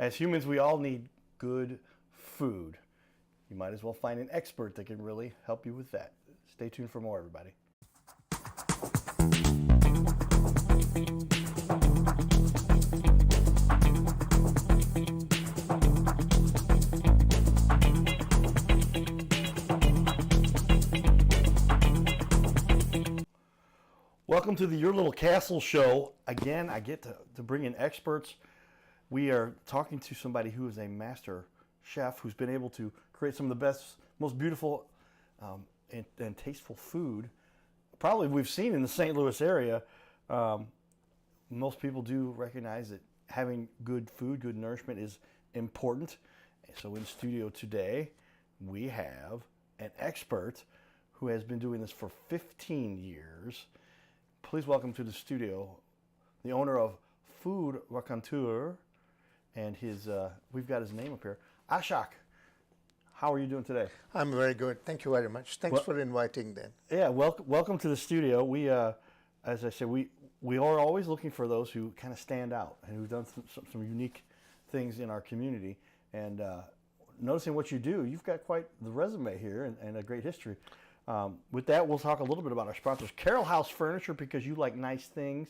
As humans, we all need good food. You might as well find an expert that can really help you with that. Stay tuned for more, everybody. Welcome to the Your Little Castle show. Again, I get to bring in experts. We are talking to somebody who is a master chef who's been able to create some of the best, most beautiful and tasteful food probably we've seen in the St. Louis area. Most people do recognize that having good food, good nourishment is important. So in studio today, we have an expert who has been doing this for 15 years. Please welcome to the studio the owner of Food Raconteur, and we've got his name up here, Ashok. How are you doing today? I'm very good. Thank you very much. Thanks for inviting then. Yeah, welcome to the studio. We, as I said, we are always looking for those who kind of stand out and who've done some unique things in our community. And noticing what you do, you've got quite the resume here and a great history. With that, we'll talk a little bit about our sponsors. Carroll House Furniture, because you like nice things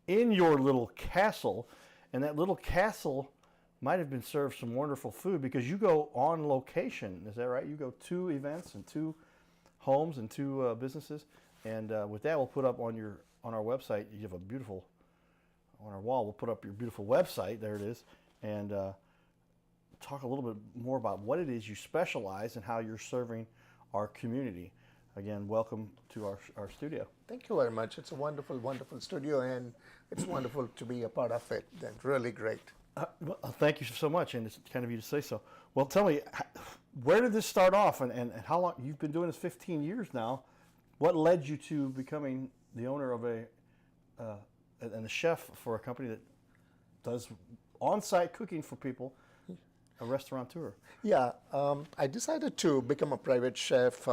in your little castle. And that little castle might have been served some wonderful food because you go on location. Is that right? You go to events and to homes and to businesses. And with that, we'll put up on our website. You have a beautiful, on our wall, we'll put up your beautiful website. There it is. And talk a little bit more about what it is you specialize and how you're serving our community. Again, welcome to our studio. Thank you very much. It's a wonderful, wonderful studio, and it's wonderful to be a part of it. That's really great. Well, thank you so much, and it's kind of you to say so. Well, tell me, where did this start off, and how long? You've been doing this 15 years now. What led you to becoming the owner of and the chef for a company that does on-site cooking for people, a restaurateur? Yeah, I decided to become a private chef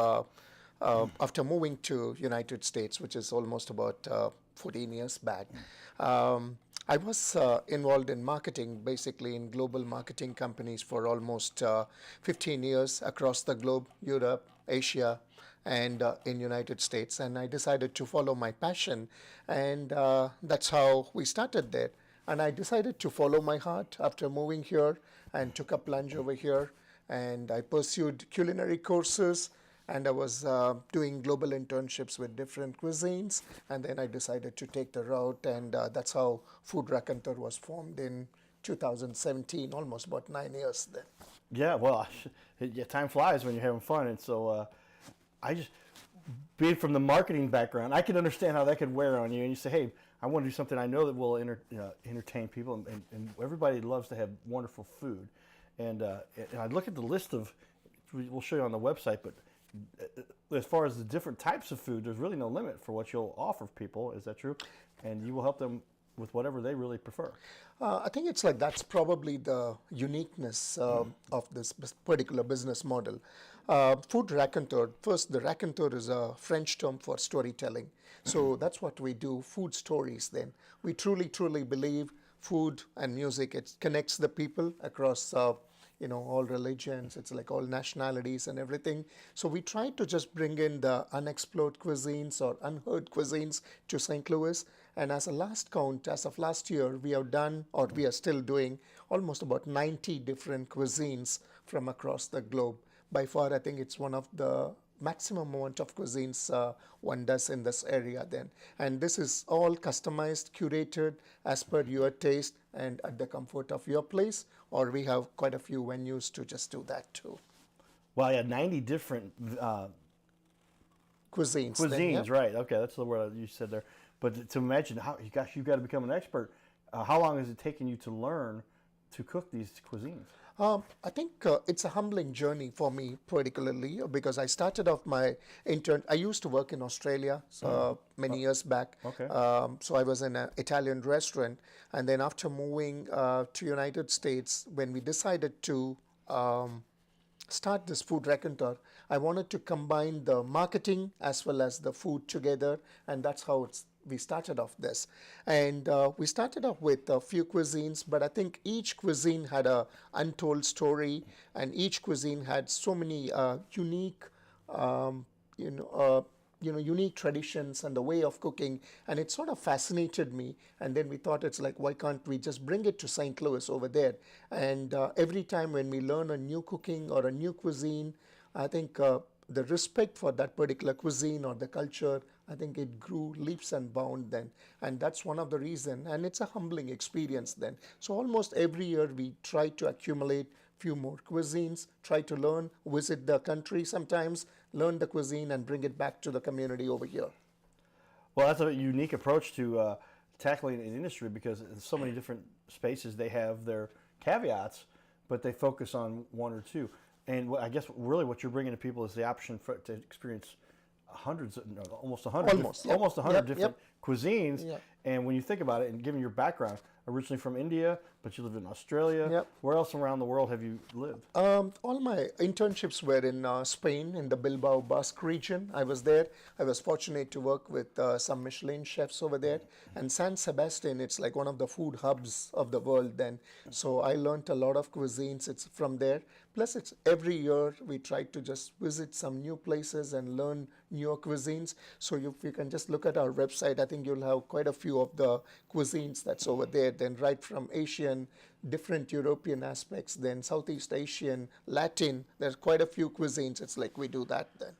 after moving to United States, which is almost about 14 years back. I was involved in marketing, basically in global marketing companies for almost 15 years across the globe, Europe, Asia, and in United States. And I decided to follow my passion, and that's how we started there. And I decided to follow my heart after moving here and took a plunge over here. And I pursued culinary courses, and I was doing global internships with different cuisines. And then I decided to take the route, and that's how Food Raconteur was formed in 2017, almost about 9 years then. Yeah, well, time flies when you're having fun. And so I just, being from the marketing background, I can understand how that could wear on you. And you say, hey, I want to do something I know that will entertain people, and everybody loves to have wonderful food. And I look at the list of, we'll show you on the website, but as far as the different types of food, there's really no limit for what you'll offer people. Is that true? And you will help them with whatever they really prefer. I think it's like that's probably the uniqueness of this particular business model. Food Raconteur, first, the raconteur is a French term for storytelling. So that's what we do, food stories then. We truly, truly believe food and music, it connects the people across all religions, it's like all nationalities and everything. So we try to just bring in the unexplored cuisines or unheard cuisines to St. Louis. And as a last count, as of last year, we have done, or we are still doing, almost about 90 different cuisines from across the globe. By far, I think it's one of the maximum amount of cuisines one does in this area then. And this is all customized, curated as per your taste and at the comfort of your place, or we have quite a few venues to just do that too. Well, yeah, 90 different cuisines. Then, yeah? Right. Okay, that's the word you said there. But to imagine how, you've got to become an expert. How long has it taken you to learn to cook these cuisines? I think it's a humbling journey for me particularly because I started off my intern. I used to work in Australia many years back. Okay. So I was in an Italian restaurant, and then after moving to United States, when we decided to start this Food Raconteur, I wanted to combine the marketing as well as the food together, and that's how we started off this. And we started off with a few cuisines, but I think each cuisine had a untold story, and each cuisine had so many unique, um, you know, uh, unique traditions and the way of cooking, and it sort of fascinated me. And then we thought, it's like, why can't we just bring it to St. Louis over there? And every time when we learn a new cooking or a new cuisine, I think the respect for that particular cuisine or the culture, I think it grew leaps and bounds then. And that's one of the reasons. And it's a humbling experience then. So almost every year we try to accumulate few more cuisines, try to learn, visit the country sometimes, learn the cuisine and bring it back to the community over here. Well, that's a unique approach to tackling an industry, because in so many different spaces they have their caveats, but they focus on one or two. And I guess really what you're bringing to people is the option to experience hundreds, almost 100, Almost, yep. almost 100 Yep, different cuisines. Yep. And when you think about it, and given your background, originally from India, but you live in Australia. Yep. Where else around the world have you lived? All my internships were in Spain, in the Bilbao Basque region. I was there. I was fortunate to work with some Michelin chefs over there. And San Sebastian, it's like one of the food hubs of the world then. So I learned a lot of cuisines. It's from there. Plus, it's every year we try to just visit some new places and learn newer cuisines. So if you can just look at our website, I think you'll have quite a few of the cuisines that's over there. Then right from Asian, different European aspects, then Southeast Asian, Latin, there's quite a few cuisines. It's like we do that then.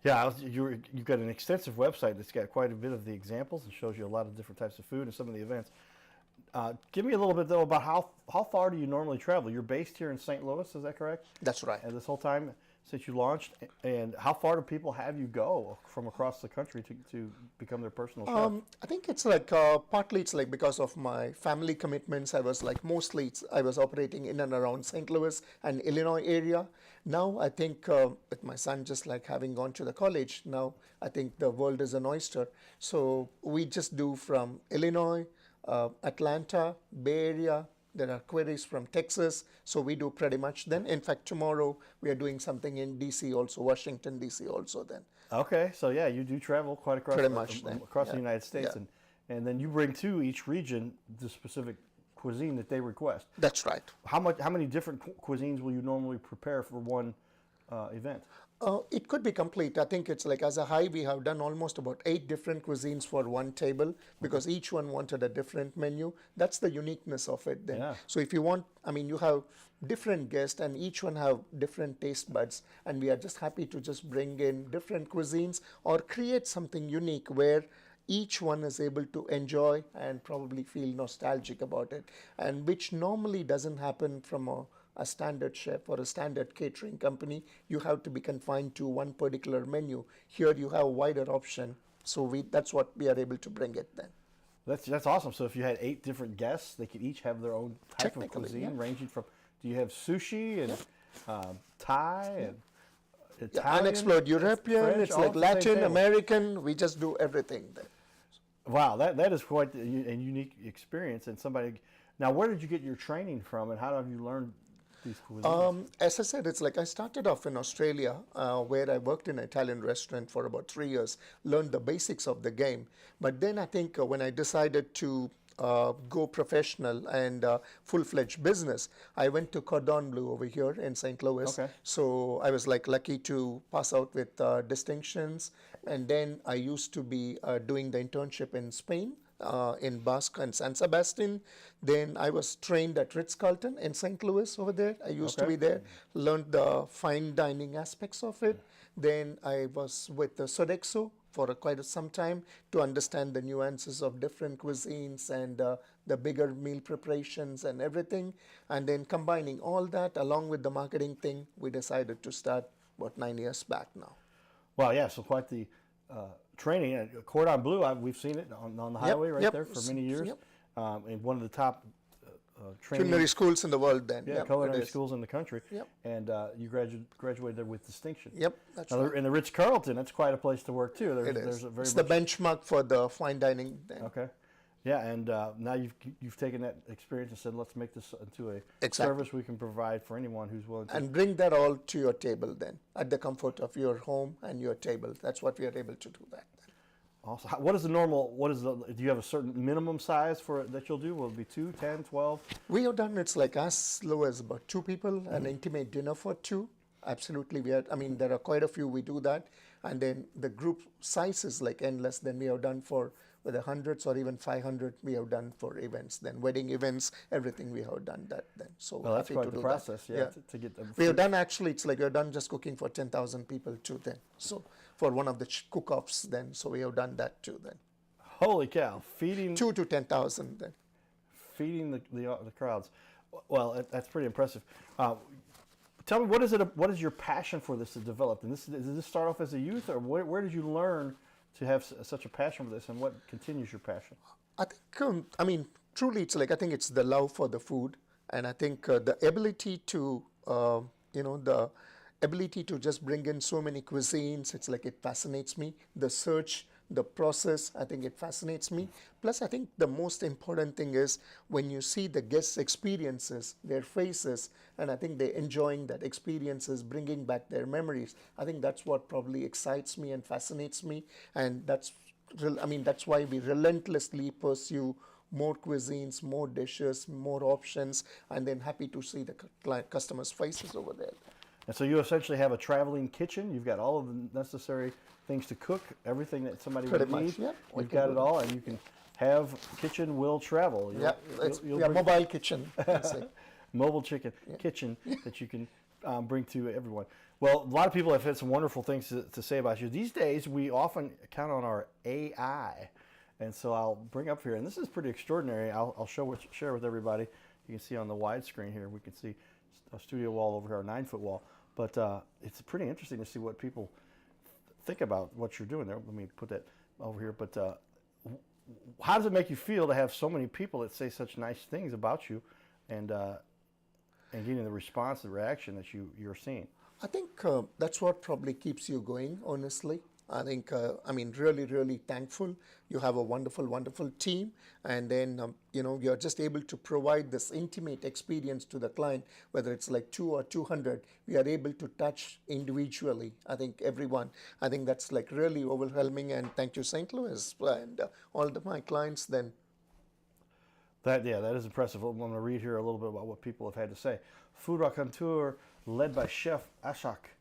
Yeah, you've got an extensive website that's got quite a bit of the examples and shows you a lot of different types of food and some of the events. Give me a little bit, though, about how far do you normally travel? You're based here in St. Louis, is that correct? That's right. And this whole time since you launched, and how far do people have you go from across the country to become their personal chef? I think it's like partly it's like because of my family commitments. I was like I was operating in and around St. Louis and Illinois area. Now I think with my son just like having gone to the college, now I think the world is an oyster. So we just do from Illinois, Atlanta, Bay Area. There are queries from Texas, so we do pretty much then. In fact, tomorrow we are doing something in DC also, Washington DC also then. Okay, so yeah, you do travel quite across Pretty much then, across the yeah. United States, Yeah. and then you bring to each region the specific cuisine that they request. That's right. How many different cuisines will you normally prepare for one event? It could be complete. I think it's like as a high, we have done almost about 8 different cuisines for one table because each one wanted a different menu. That's the uniqueness of it then. Yeah. So if you want, I mean, you have different guests and each one have different taste buds, and we are just happy to just bring in different cuisines or create something unique where each one is able to enjoy and probably feel nostalgic about it, and which normally doesn't happen from a standard chef or a standard catering company. You have to be confined to one particular menu. Here you have a wider option. So that's what we are able to bring it then. That's awesome. So if you had 8 different guests, they could each have their own type of cuisine, yeah. ranging from, do you have sushi and Thai and Italian? Yeah, unexplored European, French, it's all like at the same Latin, table. American, we just do everything then. Wow, that is quite a unique experience. And now where did you get your training from, and how have you learned these cuisines? As I said, it's like I started off in Australia where I worked in an Italian restaurant for about 3 years, learned the basics of the game. But then I think when I decided to go professional and full-fledged business, I went to Cordon Bleu over here in St. Louis. Okay. So I was like lucky to pass out with distinctions. And then I used to be doing the internship in Spain, in Basque and San Sebastian. Then I was trained at Ritz-Carlton in St. Louis over there. I used to be there, learned the fine dining aspects of it. Then I was with the Sodexo for quite some time to understand the nuances of different cuisines and the bigger meal preparations and everything. And then combining all that along with the marketing thing, we decided to start about 9 years back now. Well, yeah, so quite the training. Cordon Bleu, we've seen it on the highway there for many years. Yep. And one of the top training Culinary schools in the world then. Yeah, Yep, culinary it is. schools in the country. Yep. And you graduated there with distinction. Yep, that's Now, right. in the Ritz-Carlton, that's quite a place to work too. It is. There's a very It's the benchmark for the fine dining then. Okay. Yeah, and now you've taken that experience and said, let's make this into a Exactly. service we can provide for anyone who's willing to. And bring that all to your table then, at the comfort of your home and your table. That's what we are able to do that then. Awesome. What is the normal? Do you have a certain minimum size for that you'll do? Will it be 2, 10, 12? We have done it's like as low as about 2 people, an intimate dinner for two. Absolutely, we are. I mean, there are quite a few we do that, and then the group size is like endless. Then we have done for whether hundreds or even 500 we have done for events. Then wedding events, everything we have done that. Then so Well, that's happy quite to the do process, that. yeah, to get them. We have done actually. It's like we're done just cooking for 10,000 people too. Then so for one of the cook-offs. Then so we have done that too. Then Holy cow! Feeding 2 to 10,000. Then feeding the crowds. Well, that's pretty impressive. Tell me, what is it? What is your passion for this to develop? And did this start off as a youth, or where did you learn to have such a passion for this, and what continues your passion? I think, I mean, truly, it's like I think it's the love for the food, and I think the ability to, the ability to just bring in so many cuisines. It's like it fascinates me. The search, the process, I think it fascinates me. Plus, I think the most important thing is when you see the guests' experiences, their faces, and I think they're enjoying that experiences, bringing back their memories. I think that's what probably excites me and fascinates me, and that's why we relentlessly pursue more cuisines, more dishes, more options, and then happy to see the customers' faces over there. And so you essentially have a traveling kitchen. You've got all of the necessary things to cook, everything that somebody Pretty would much, need. yeah. You've got it all, and you can have kitchen will travel. Yeah, it's mobile kitchen. I'd say. Mobile kitchen that you can bring to everyone. Well, a lot of people have had some wonderful things to say about you. These days, we often count on our AI. And so I'll bring up here, and this is pretty extraordinary. I'll share with everybody. You can see on the wide screen here, we can see a studio wall over here, a 9-foot wall. But it's pretty interesting to see what people think about what you're doing there. Let me put that over here. But how does it make you feel to have so many people that say such nice things about you, and getting the response, the reaction that you're seeing? I think that's what probably keeps you going, honestly. I think, really, really thankful. You have a wonderful, wonderful team. And then, you're just able to provide this intimate experience to the client, whether it's like 2 or 200, we are able to touch individually, I think, everyone. I think that's like really overwhelming. And thank you, St. Louis, and all my clients then. That is impressive. I'm going to read here a little bit about what people have had to say. Food Raconteur, led by Chef Ashok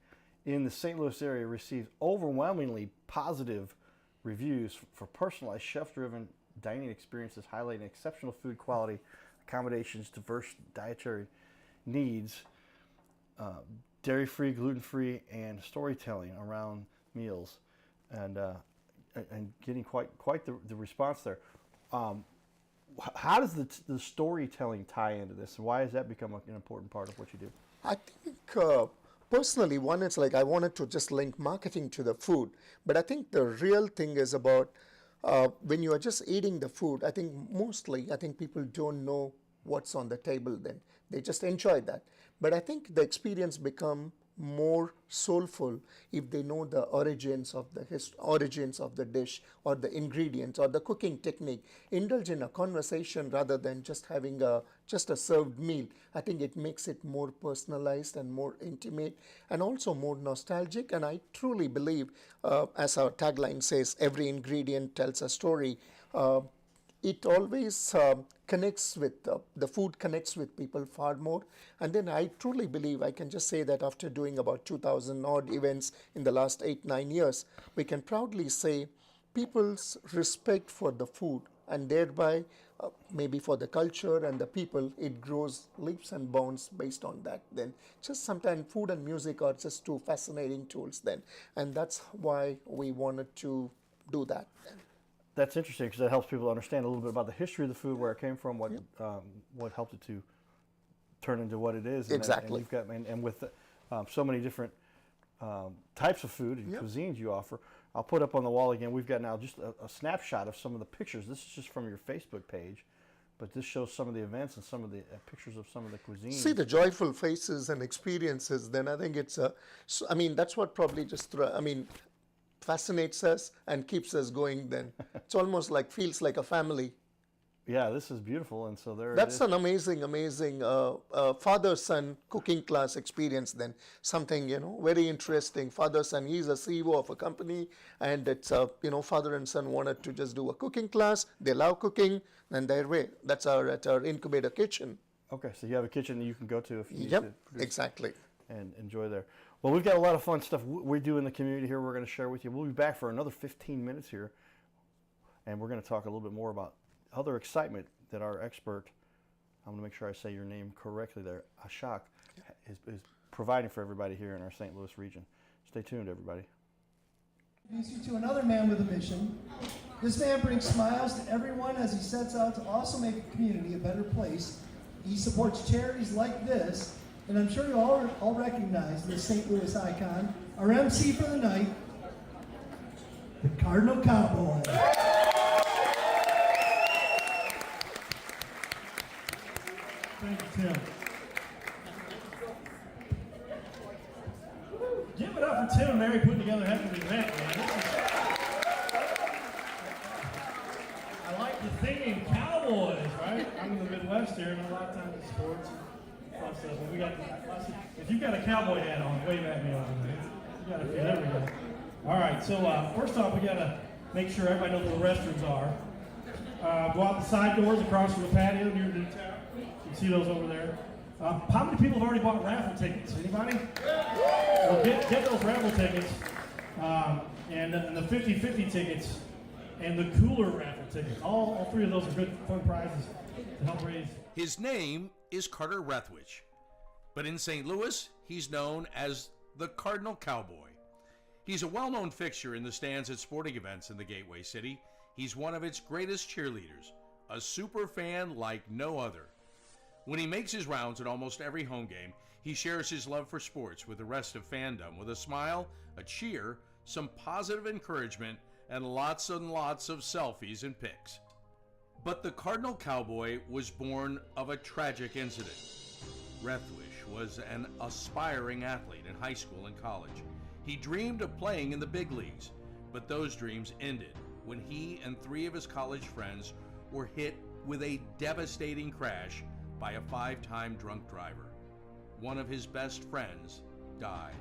in the St. Louis area, received overwhelmingly positive reviews for personalized chef-driven dining experiences highlighting exceptional food quality, accommodations, diverse dietary needs, dairy-free, gluten-free, and storytelling around meals, and getting quite the response there. How does the storytelling tie into this, and why has that become an important part of what you do? I think personally, one, it's like I wanted to just link marketing to the food, but I think the real thing is about when you are just eating the food. I think people don't know what's on the table. Then they just enjoy that. But I think the experience become more soulful if they know the origins of the dish or the ingredients or the cooking technique. Indulge in a conversation rather than just having just a served meal. I think it makes it more personalized and more intimate and also more nostalgic. And I truly believe, as our tagline says, every ingredient tells a story. It always connects with the food connects with people far more. And then I truly believe, I can just say that after doing about 2,000 odd events in the last 8-9 years, we can proudly say people's respect for the food and thereby maybe for the culture and the people, it grows leaps and bounds based on that. Then just sometimes food and music are just two fascinating tools then, and that's why we wanted to do that then. That's interesting because that helps people understand a little bit about the history of the food, where it came from, what helped it to turn into what it is. And exactly. And with so many different types of food and cuisines you offer. I'll put up on the wall again. We've got now just a snapshot of some of the pictures. This is just from your Facebook page, but this shows some of the events and some of the pictures of some of the cuisines. See the joyful faces and experiences. Then I think it's that's what probably just fascinates us and keeps us going. Then it's almost like feels like a family. Yeah, this is beautiful, and so there it That's is. an amazing father-son cooking class experience. Then something very interesting. Father-son, he's a CEO of a company, and it's father and son wanted to just do a cooking class. They love cooking, and their way. That's at our incubator kitchen. Okay, so you have a kitchen that you can go to if you need Yep, to produce exactly. and enjoy there. Well, we've got a lot of fun stuff we do in the community here. We're going to share with you. We'll be back for another 15 minutes here, and we're going to talk a little bit more about other excitement that our expert, I'm going to make sure I say your name correctly there, Ashok, is providing for everybody here in our St. Louis region. Stay tuned, everybody. Introduce you to another man with a mission. This man brings smiles to everyone as he sets out to also make a community a better place. He supports charities like this, and I'm sure you all recognize this St. Louis icon, our MC for the night, the Cardinal Cowboy. Thank you, Tim. Give it up for Tim and Mary putting together a heck of an event, man. I like the thinking Cowboys, right? I'm in the Midwest here, and a lot of times it's sports and fun stuff. But we got, if you've got a cowboy hat on, wave at me on it. You got a few, there we go. All right, so first off, we got to make sure everybody knows where the restrooms are. Go out the side doors across from the patio near the town. You can see those over there. How many people have already bought raffle tickets? Anybody? Well, get those raffle tickets, and the 50-50 tickets, and the cooler raffle tickets. All three of those are good, fun prizes to help raise. His name is Carter Rethwich, but in St. Louis, he's known as the Cardinal Cowboy. He's a well-known fixture in the stands at sporting events in the Gateway City. He's one of its greatest cheerleaders, a super fan like no other. When he makes his rounds at almost every home game, he shares his love for sports with the rest of fandom with a smile, a cheer, some positive encouragement, and lots of selfies and pics. But the Cardinal Cowboy was born of a tragic incident. Rethwich was an aspiring athlete in high school and college. He dreamed of playing in the big leagues, but those dreams ended when he and 3 of his college friends were hit with a devastating crash by a 5-time drunk driver. One of his best friends died.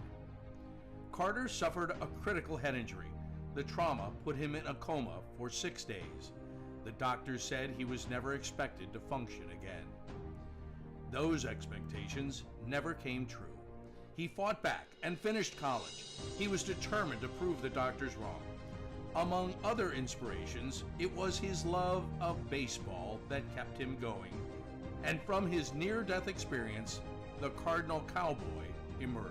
Carter suffered a critical head injury. The trauma put him in a coma for 6 days. The doctors said he was never expected to function again. Those expectations never came true. He fought back and finished college. He was determined to prove the doctors wrong. Among other inspirations, it was his love of baseball that kept him going. And from his near-death experience, the Cardinal Cowboy emerged.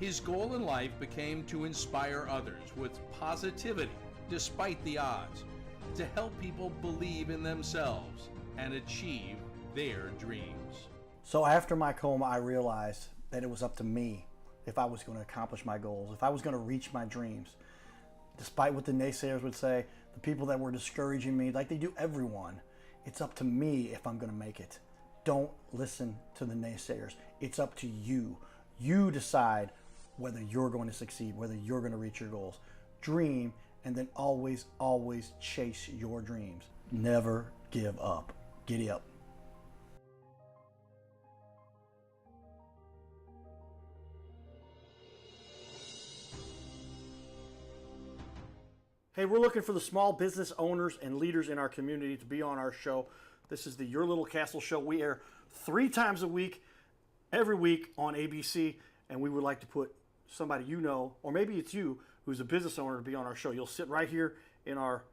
His goal in life became to inspire others with positivity despite the odds, to help people believe in themselves and achieve their dreams. So after my coma, I realized that it was up to me if I was going to accomplish my goals, if I was going to reach my dreams. Despite what the naysayers would say, the people that were discouraging me, like they do everyone, it's up to me if I'm going to make it. Don't listen to the naysayers. It's up to you. You decide whether you're going to succeed, whether you're going to reach your goals. Dream, and then always, always chase your dreams. Never give up. Giddy up. Hey, we're looking for the small business owners and leaders in our community to be on our show. This is the Your Little Castle show. We air 3 times a week, every week on ABC, and we would like to put somebody you know, or maybe it's you, who's a business owner, to be on our show. You'll sit right here in our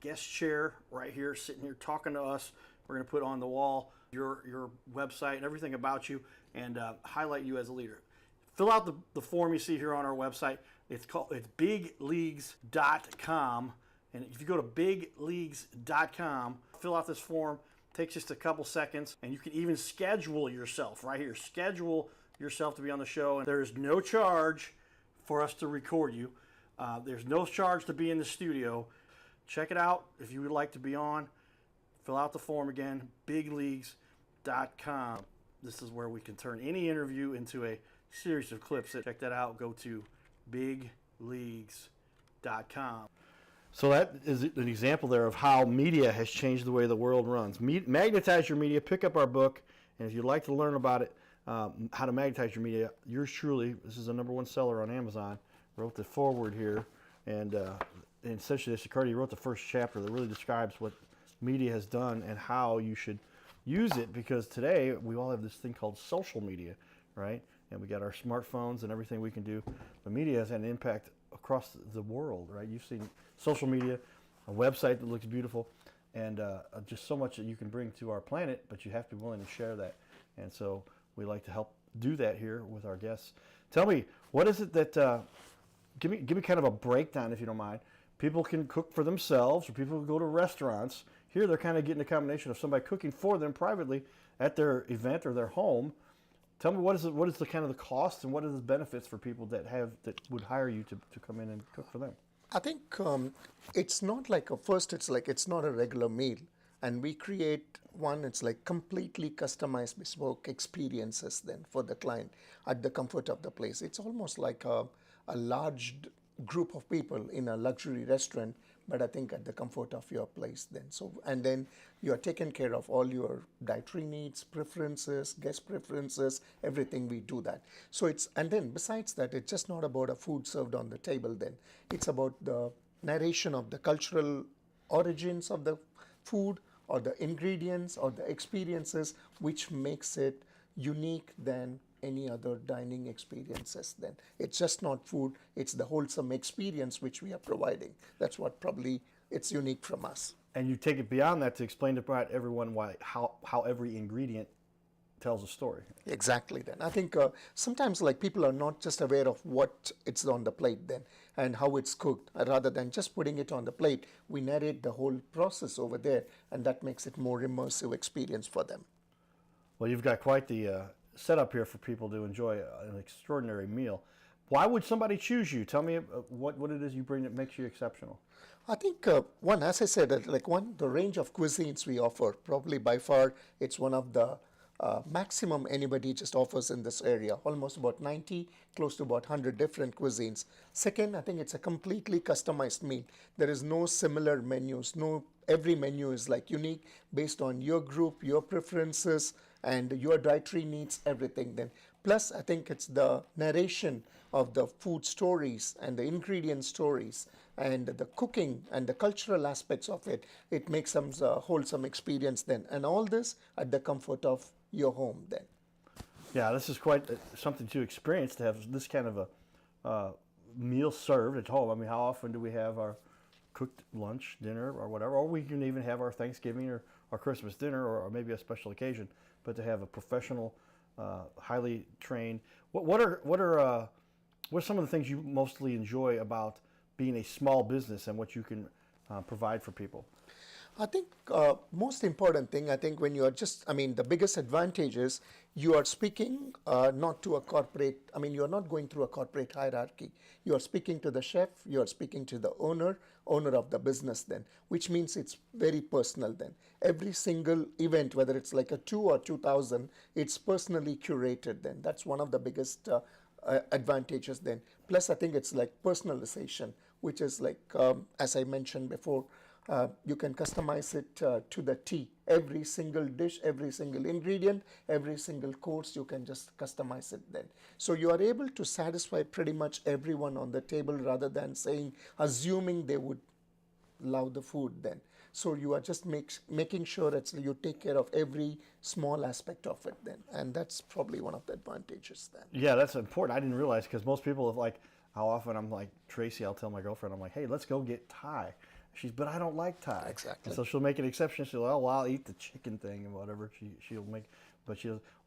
guest chair, right here, sitting here talking to us. We're going to put on the wall your website and everything about you, and highlight you as a leader. Fill out the form you see here on our website. It's bigleagues.com, and if you go to bigleagues.com, fill out this form. It takes just a couple seconds, and you can even schedule yourself right here. Schedule yourself to be on the show, and there is no charge for us to record you. There's no charge to be in the studio. Check it out if you would like to be on. Fill out the form again, bigleagues.com. This is where we can turn any interview into a series of clips. Check that out. Go to bigleagues.com. So that is an example there of how media has changed the way the world runs. Magnetize your media. Pick up our book, and if you'd like to learn about it, how to magnetize your media, yours truly. This is a #1 seller on Amazon. Wrote the foreword here, and essentially, Cardi wrote the first chapter that really describes what media has done and how you should use it. Because today we all have this thing called social media, right? And we got our smartphones and everything we can do. But media has had an impact across the world, right? You've seen social media, a website that looks beautiful, and just so much that you can bring to our planet, but you have to be willing to share that. And so we like to help do that here with our guests. Tell me, what is it that, give me kind of a breakdown, if you don't mind. People can cook for themselves, or people can go to restaurants. Here they're kind of getting a combination of somebody cooking for them privately at their event or their home. Tell me, what is the kind of the cost, and what are the benefits for people that would hire you to come in and cook for them? I think it's not like it's not a regular meal, and we create one. It's like completely customized bespoke experiences then for the client at the comfort of the place. It's almost like a large group of people in a luxury restaurant, but I think at the comfort of your place then. So, and then you are taking care of all your dietary needs, preferences, guest preferences, everything. We do that. So and then besides that, it's just not about a food served on the table then. It's about the narration of the cultural origins of the food, or the ingredients, or the experiences, which makes it unique than any other dining experiences then. It's just not food, it's the wholesome experience which we are providing. That's what probably it's unique from us. And you take it beyond that to explain to everyone how every ingredient tells a story. Exactly then. I think sometimes like people are not just aware of what it's on the plate then and how it's cooked. Rather than just putting it on the plate, we narrate the whole process over there, and that makes it more immersive experience for them. Well, you've got quite the setup here for people to enjoy an extraordinary meal. Why would somebody choose you? Tell me what it is you bring that makes you exceptional. I think one, as I said, the range of cuisines we offer, probably by far, it's one of the maximum anybody just offers in this area. Almost about 90, close to about 100 different cuisines. Second, I think it's a completely customized meal. There is no similar menus. Every menu is like unique based on your group, your preferences, and your dietary needs, everything then. Plus, I think it's the narration of the food stories and the ingredient stories and the cooking and the cultural aspects of it. It makes some wholesome experience then. And all this at the comfort of your home then. Yeah, this is quite something to experience, to have this kind of a meal served at home. I mean, how often do we have our cooked lunch, dinner, or whatever? Or we can even have our Thanksgiving or our Christmas dinner, or maybe a special occasion. But to have a professional, highly trained. What are some of the things you mostly enjoy about being a small business and what you can provide for people? I think most important thing, I think when you are the biggest advantage is you are speaking not to a corporate, you are not going through a corporate hierarchy. You are speaking to the chef, you are speaking to the owner of the business then, which means it's very personal then. Every single event, whether it's like a 2 or 2,000, it's personally curated then. That's one of the biggest advantages then. Plus, I think it's like personalization, which is like, as I mentioned before, you can customize it to the T. Every single dish, every single ingredient, every single course, you can just customize it then. So you are able to satisfy pretty much everyone on the table rather than assuming they would love the food then. So you are just making sure that you take care of every small aspect of it then. And that's probably one of the advantages then. Yeah, that's important. I didn't realize, because most people have like, how often I'm like, Tracy, I'll tell my girlfriend, I'm like, hey, let's go get Thai. But I don't like Thai. Exactly. And so she'll make an exception. She'll, well, I'll eat the chicken thing and whatever she'll make.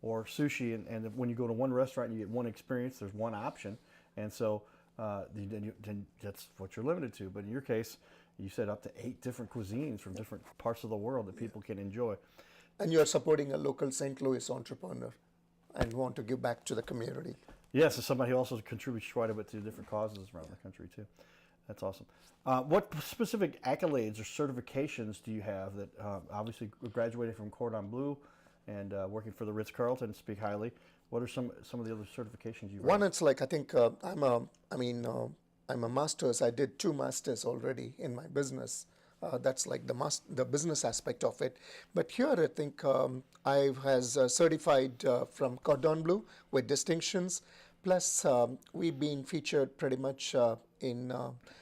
Or sushi. And when you go to one restaurant and you get one experience, there's one option. And so then that's what you're limited to. But in your case, you said up to 8 different cuisines from different parts of the world that people can enjoy. And you're supporting a local St. Louis entrepreneur and want to give back to the community. Yes, as somebody who also contributes quite a bit to different causes around the country too. That's awesome. What specific accolades or certifications do you have that obviously graduated from Cordon Bleu and working for the Ritz-Carlton, speak highly? What are some of the other certifications you've One, earned? it's like, I think I'm I'm a master's. I did 2 masters already in my business. That's like the business aspect of it. But here I think I has certified from Cordon Bleu with distinctions. Plus, we've been featured pretty much in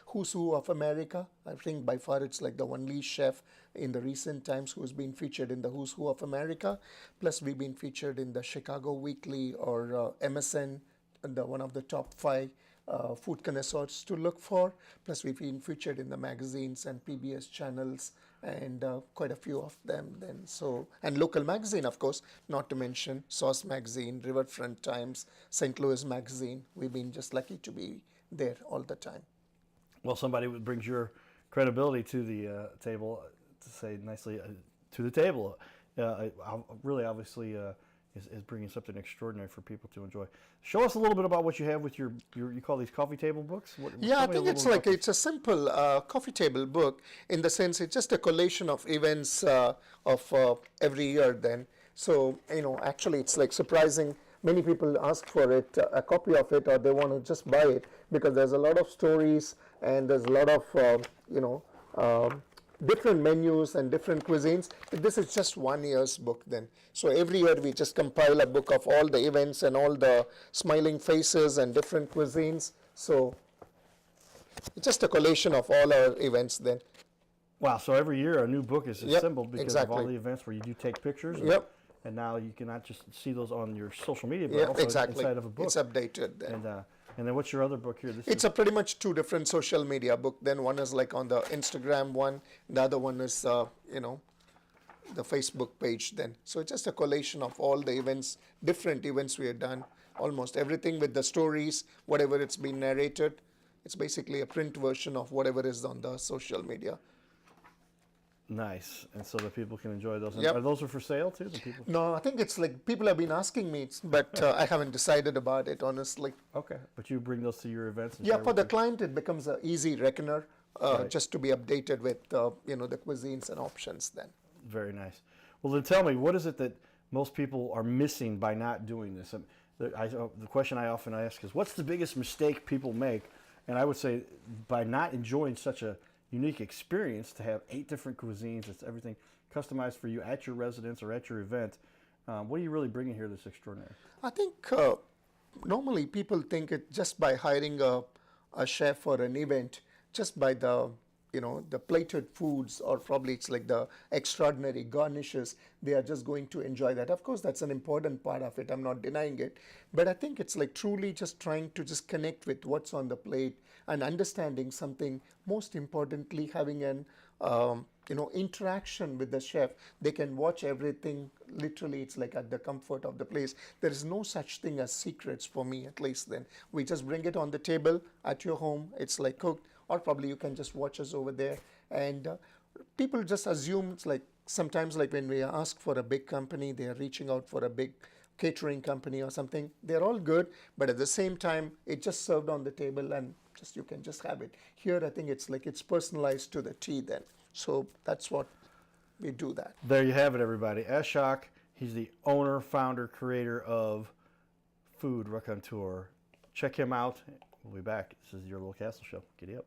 Who's Who of America. I think by far it's like the only chef in the recent times who's been featured in the Who's Who of America. Plus, we've been featured in the Chicago Weekly or MSN, one of the top 5 food connoisseurs to look for. Plus, we've been featured in the magazines and PBS channels, and quite a few of them. Then and local magazine, of course, not to mention Sauce Magazine, Riverfront Times, St. Louis Magazine. We've been just lucky to be there all the time. Well, somebody who brings your credibility to the table, to say nicely, to the table, really obviously is bringing something extraordinary for people to enjoy. Show us a little bit about what you have with your you call these coffee table books? Yeah, I think it's like it's a simple coffee table book in the sense it's just a collation of events of every year then. So, actually it's like surprising. Many people ask for it, a copy of it, or they want to just buy it because there's a lot of stories and there's a lot of, different menus and different cuisines. This is just 1 year's book then. So every year we just compile a book of all the events and all the smiling faces and different cuisines. So it's just a collation of all our events then. Wow, so every year a new book is assembled because of all exactly. the events where you do take pictures. And now you can not just see those on your social media, but also inside of a book. It's updated then. And then what's your other book here? It's a pretty much 2 different social media book. Then one is like on the Instagram one. The other one is, the Facebook page then. So it's just a collation of all the events, different events we have done. Almost everything with the stories, whatever it's been narrated. It's basically a print version of whatever is on the social media. Nice, and so that people can enjoy those. Yep. Are those for sale too? No, I think it's like people have been asking me, but I haven't decided about it, honestly. Okay, but you bring those to your events? And Yeah, for the client, it becomes an easy reckoner just to be updated with, the cuisines and options then. Very nice. Well, then tell me, what is it that most people are missing by not doing this? The question I often ask is, what's the biggest mistake people make? And I would say by not enjoying such a unique experience to have 8 different cuisines, it's everything customized for you at your residence or at your event. What are you really bringing here that's extraordinary? I think normally people think it just by hiring a chef for an event, just by the plated foods, or probably it's like the extraordinary garnishes, they are just going to enjoy that. Of course, that's an important part of it. I'm not denying it. But I think it's like truly just trying to just connect with what's on the plate and understanding something. Most importantly, having an interaction with the chef. They can watch everything. Literally, it's like at the comfort of the place. There is no such thing as secrets for me, at least then. We just bring it on the table at your home. It's like cooked, or probably you can just watch us over there. And people just assume it's like sometimes like when we ask for a big company, they are reaching out for a big catering company or something. They're all good, but at the same time, it's just served on the table and just you can just have it. Here, I think it's like it's personalized to the T then. So that's what we do that. There you have it, everybody. Ashok, he's the owner, founder, creator of Food Raconteur. Check him out. We'll be back. This is your Little Castle Show. Giddy up.